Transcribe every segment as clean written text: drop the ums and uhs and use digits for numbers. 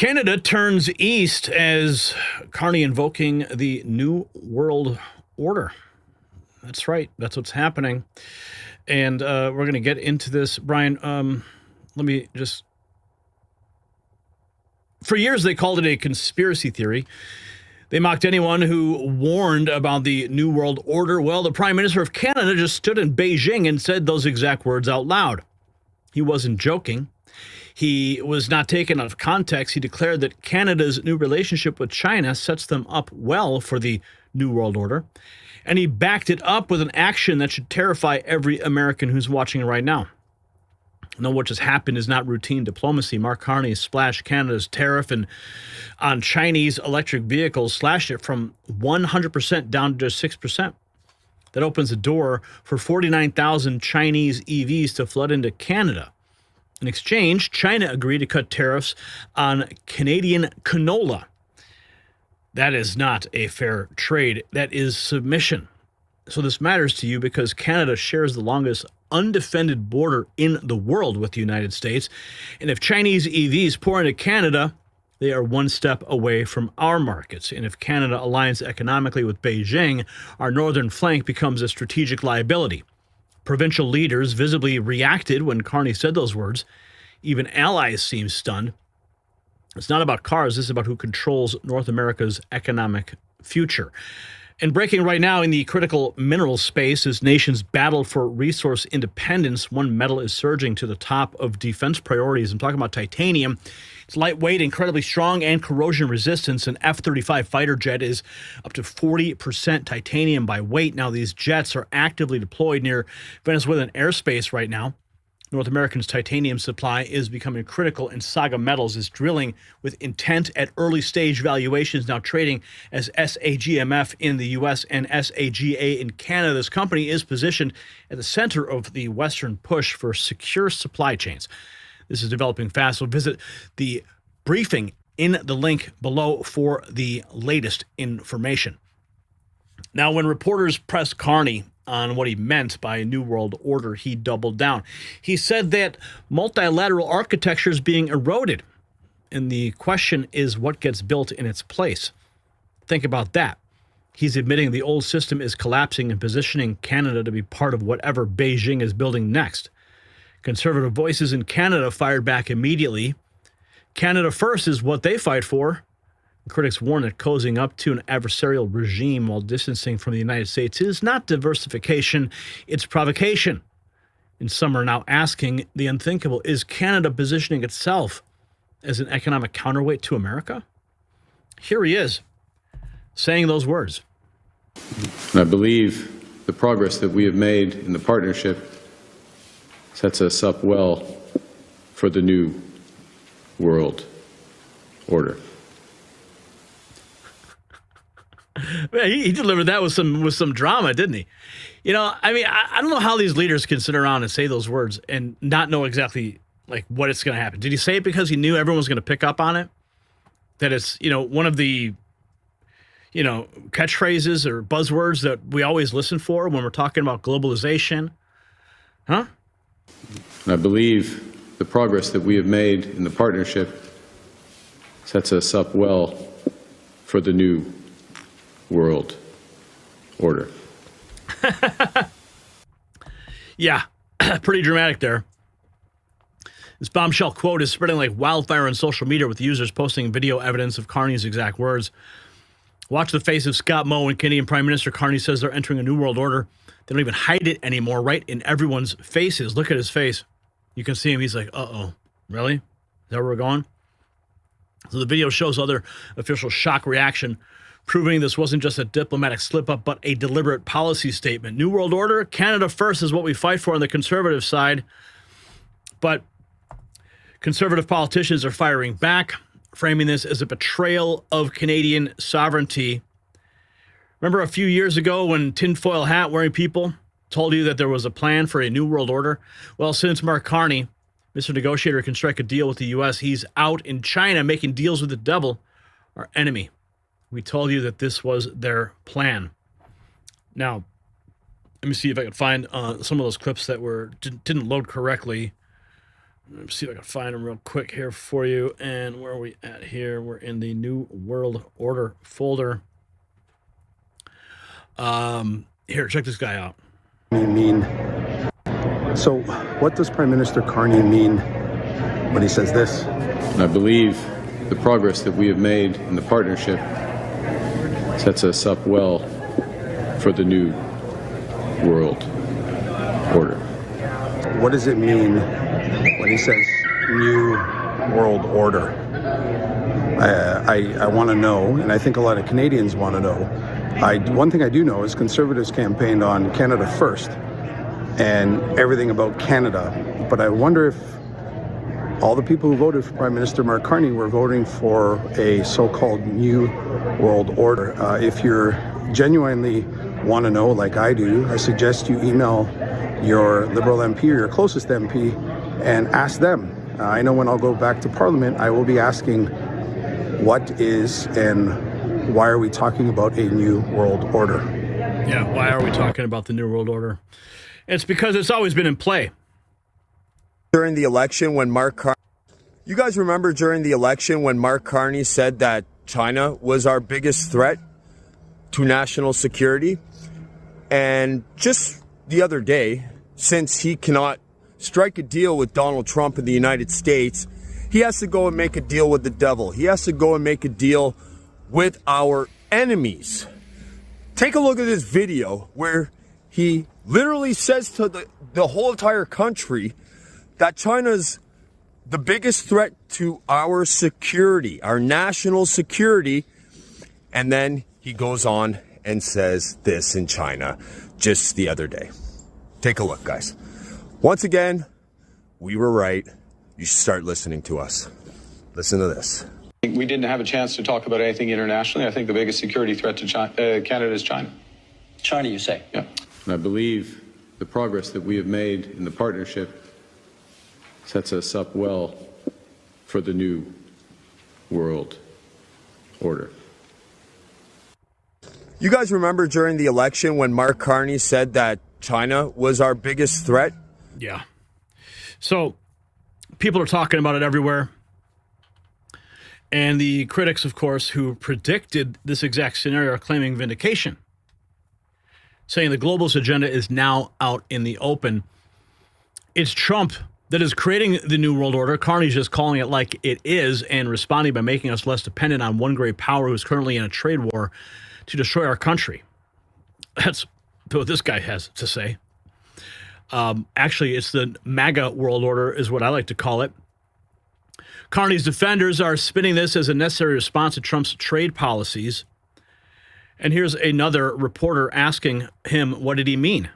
Canada turns east as Carney invoking the New World Order. That's right. That's what's happening. And we're going to get into this. Brian, let me just... For years, they called it a conspiracy theory. They mocked anyone who warned about the New World Order. Well, the Prime Minister of Canada just stood in Beijing and said those exact words out loud. He wasn't joking. He was not taken out of context. He declared that Canada's new relationship with China sets them up well for the New World Order. And he backed it up with an action that should terrify every American who's watching right now. No, what just happened is not routine diplomacy. Mark Carney splashed Canada's tariff on Chinese electric vehicles, slashed it from 100% down to just 6%. That opens the door for 49,000 Chinese EVs to flood into Canada. In exchange, China agreed to cut tariffs on Canadian canola. That is not a fair trade. That is submission. So this matters to you because Canada shares the longest undefended border in the world with the United States. And if Chinese EVs pour into Canada, they are one step away from our markets. And if Canada aligns economically with Beijing, our northern flank becomes a strategic liability. Provincial leaders visibly reacted when Carney said those words. Even allies seem stunned. It's not about cars. This is about who controls North America's economic future. And breaking right now in the critical mineral space as nations battle for resource independence, one metal is surging to the top of defense priorities. I'm talking about titanium. It's lightweight, incredibly strong, and corrosion resistance. An F-35 fighter jet is up to 40% titanium by weight. Now, these jets are actively deployed near Venezuelan airspace right now. North America's titanium supply is becoming critical, and SAGA Metals is drilling with intent at early stage valuations, now trading as SAGMF in the U.S. and SAGA in Canada. This company is positioned at the center of the Western push for secure supply chains. This is developing fast, so visit the briefing in the link below for the latest information. Now, when reporters pressed Carney on what he meant by New World Order, he doubled down. He said that multilateral architecture is being eroded, and the question is what gets built in its place. Think about that. He's admitting the old system is collapsing and positioning Canada to be part of whatever Beijing is building next. Conservative voices in Canada fired back immediately. Canada first is what they fight for. Critics warn that cozying up to an adversarial regime while distancing from the United States is not diversification, it's provocation. And some are now asking the unthinkable, is Canada positioning itself as an economic counterweight to America? Here he is, saying those words. I believe the progress that we have made in the partnership sets us up well for the New World Order. Man, he delivered that with some drama, didn't he? You know, I mean, I don't know how these leaders can sit around and say those words and not know exactly like what it's going to happen. Did he say it because he knew everyone was going to pick up on it? That it's, you know, one of the, you know, catchphrases or buzzwords that we always listen for when we're talking about globalization? Huh? I believe the progress that we have made in the partnership sets us up well for the New World Order. Yeah, pretty dramatic there. This bombshell quote is spreading like wildfire on social media, with users posting video evidence of Carney's exact words. Watch the face of Scott Moe when Canadian Prime Minister Carney says they're entering a new world order. They don't even hide it anymore, right in everyone's faces. Look at his face. You can see him. He's like, uh-oh, really? Is that where we're going? So the video shows other officials' shock reaction, proving this wasn't just a diplomatic slip-up, but a deliberate policy statement. New World Order, Canada first is what we fight for on the conservative side. But conservative politicians are firing back, framing this as a betrayal of Canadian sovereignty. Remember a few years ago when tinfoil hat-wearing people told you that there was a plan for a New World Order? Well, since Mark Carney, Mr. Negotiator, can strike a deal with the U.S., he's out in China making deals with the devil, our enemy. We told you that this was their plan. Now, let me see if I can find some of those clips that didn't load correctly. Let me see if I can find them real quick here for you. And where are we at here? We're in the New World Order folder. Here, check this guy out. So what does Prime Minister Carney mean when he says this? I believe the progress that we have made in the partnership sets us up well for the new world order. What does it mean when he says new world order? I want to know, and I think a lot of Canadians want to know. One thing I do know is Conservatives campaigned on Canada first and everything about Canada. But I wonder if all the people who voted for Prime Minister Mark Carney were voting for a so-called new world order. If you're genuinely want to know, like I do, I suggest you email your Liberal MP or your closest MP and ask them. I know when I'll go back to Parliament, I will be asking what is and why are we talking about a new world order? Yeah, why are we talking about the New World Order? It's because it's always been in play. During the election when you guys remember during the election when Mark Carney said that China was our biggest threat to national security? And just the other day, since he cannot strike a deal with Donald Trump in the United States, he has to go and make a deal with the devil. He has to go and make a deal with our enemies. Take a look at this video where he literally says to the whole entire country that China's the biggest threat to our security, our national security. And then he goes on and says this in China just the other day. Take a look, guys. Once again, we were right. You should start listening to us. Listen to this. We didn't have a chance to talk about anything internationally. I think the biggest security threat to Canada is China. China, you say? Yeah. And I believe the progress that we have made in the partnership sets us up well for the new world order. You guys remember during the election when Mark Carney said that China was our biggest threat? Yeah. So people are talking about it everywhere. And the critics, of course, who predicted this exact scenario are claiming vindication, saying the globalist agenda is now out in the open. It's Trump that is creating the New World Order. Carney's just calling it like it is and responding by making us less dependent on one great power who's currently in a trade war to destroy our country. That's what this guy has to say. Actually, it's the MAGA world order is what I like to call it. Carney's defenders are spinning this as a necessary response to Trump's trade policies. And here's another reporter asking him, what did he mean?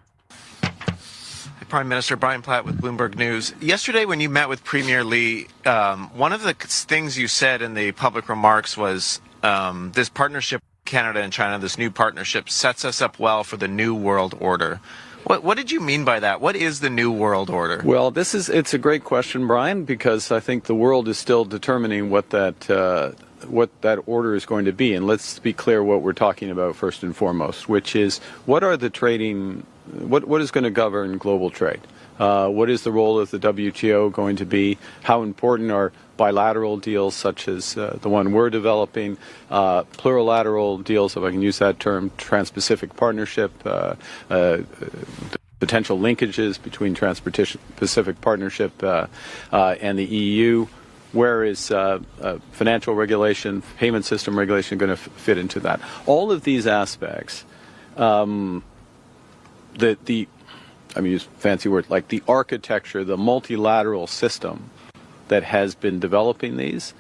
Prime Minister Brian Platt with Bloomberg News. Yesterday when you met with Premier Lee, one of the things you said in the public remarks was this partnership with Canada and China, this new partnership, sets us up well for the new world order. What did you mean by that? What is the new world order? Well, it's a great question, Brian, because I think the world is still determining what that order is going to be. And let's be clear what we're talking about first and foremost, which is what are the trading, what is going to govern global trade? What is the role of the WTO going to be? How important are bilateral deals such as the one we're developing, plurilateral deals, if I can use that term, Trans-Pacific Partnership, potential linkages between Trans-Pacific Partnership and the EU? Where is financial regulation, payment system regulation going to fit into that? All of these aspects, I mean, use fancy words like the architecture, the multilateral system that has been developing these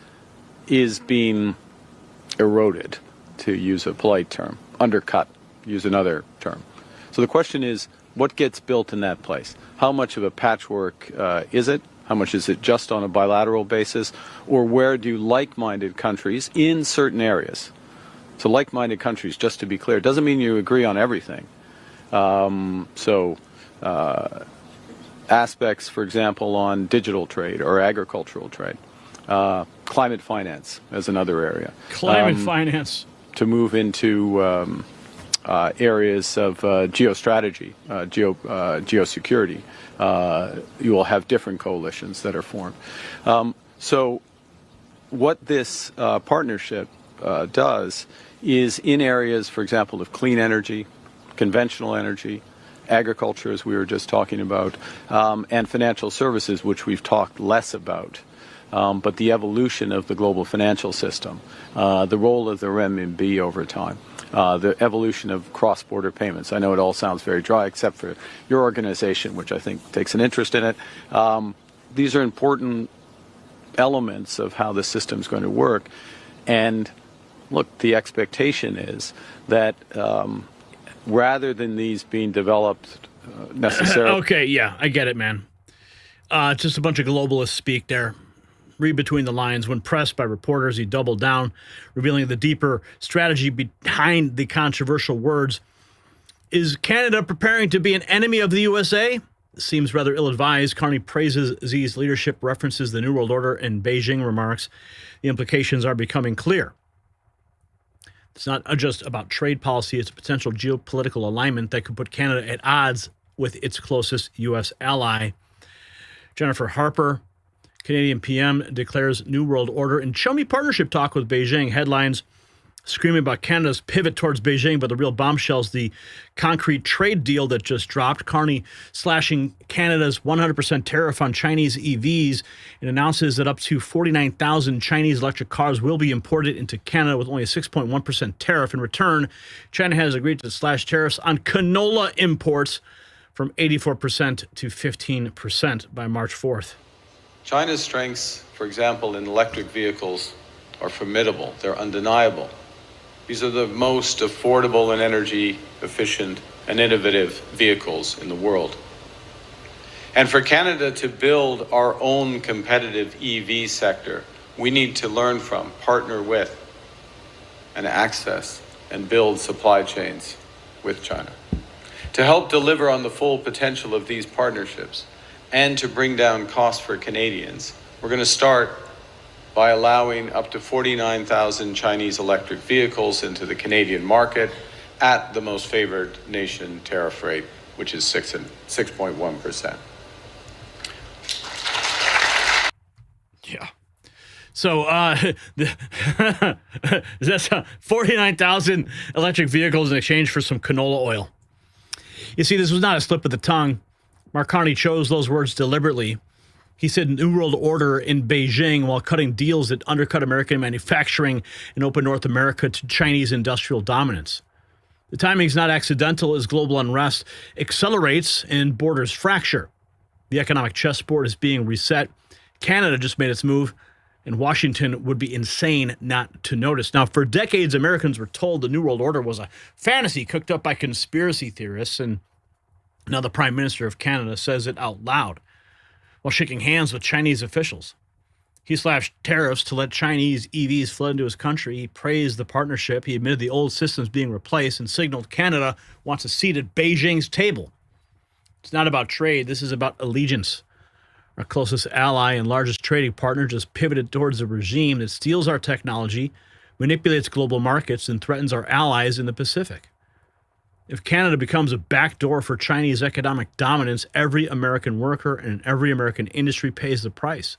is being eroded, to use a polite term, undercut, use another term. So the question is, what gets built in that place? How much of a patchwork is it? How much is it just on a bilateral basis? Or where do like-minded countries in certain areas? So like-minded countries, just to be clear, doesn't mean you agree on everything. Aspects, for example, on digital trade or agricultural trade. Climate finance as another area. Climate finance. To move into areas of geostrategy, geosecurity. You will have different coalitions that are formed. So what this partnership does is in areas, for example, of clean energy, conventional energy, agriculture, as we were just talking about, and financial services, which we've talked less about, but the evolution of the global financial system, the role of the renminbi over time, the evolution of cross-border payments. I know it all sounds very dry, except for your organization, which I think takes an interest in it. These are important elements of how the system is going to work. And look, the expectation is that rather than these being developed necessarily. Okay, yeah, I get it, man. It's just a bunch of globalists speak there. Read between the lines. When pressed by reporters, he doubled down, revealing the deeper strategy behind the controversial words. Is Canada preparing to be an enemy of the USA? Seems rather ill-advised. Carney praises Xi's leadership, references the New World Order, and Beijing remarks the implications are becoming clear. It's not just about trade policy. It's a potential geopolitical alignment that could put Canada at odds with its closest U.S. ally. Jennifer Harper, Canadian PM, declares New World Order in chummy partnership talk with Beijing. Headlines screaming about Canada's pivot towards Beijing, but the real bombshell's the concrete trade deal that just dropped. Carney slashing Canada's 100% tariff on Chinese EVs and announces that up to 49,000 Chinese electric cars will be imported into Canada with only a 6.1% tariff. In return, China has agreed to slash tariffs on canola imports from 84% to 15% by March 4th. China's strengths, for example, in electric vehicles are formidable. They're undeniable. These are the most affordable and energy efficient and innovative vehicles in the world. And for Canada to build our own competitive EV sector, we need to learn from, partner with, and access and build supply chains with China. To help deliver on the full potential of these partnerships and to bring down costs for Canadians, we're going to start by allowing up to 49,000 Chinese electric vehicles into the Canadian market at the most favored nation tariff rate, which is 6.1%. Yeah. So that's 49,000 electric vehicles in exchange for some canola oil. You see, this was not a slip of the tongue. Mark Carney chose those words deliberately. He said New World Order in Beijing while cutting deals that undercut American manufacturing and open North America to Chinese industrial dominance. The timing is not accidental as global unrest accelerates and borders fracture. The economic chessboard is being reset. Canada just made its move, and Washington would be insane not to notice. Now, for decades, Americans were told the New World Order was a fantasy cooked up by conspiracy theorists, and now the Prime Minister of Canada says it out loud while shaking hands with Chinese officials. He slashed tariffs to let Chinese EVs flood into his country. He praised the partnership. He admitted the old systems being replaced and signaled Canada wants a seat at Beijing's table. It's not about trade. This is about allegiance. Our closest ally and largest trading partner just pivoted towards a regime that steals our technology, manipulates global markets, and threatens our allies in the Pacific. If Canada becomes a backdoor for Chinese economic dominance, every American worker and every American industry pays the price.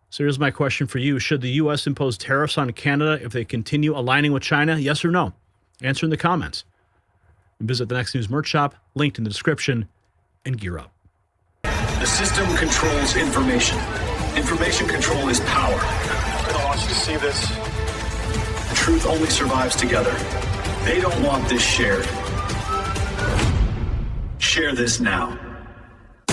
So here's my question for you. Should the U.S. impose tariffs on Canada if they continue aligning with China? Yes or no? Answer in the comments. And visit the Next News merch shop, linked in the description, and gear up. The system controls information. Information control is power. I want you to see this. The truth only survives together. They don't want this shared. Share this now.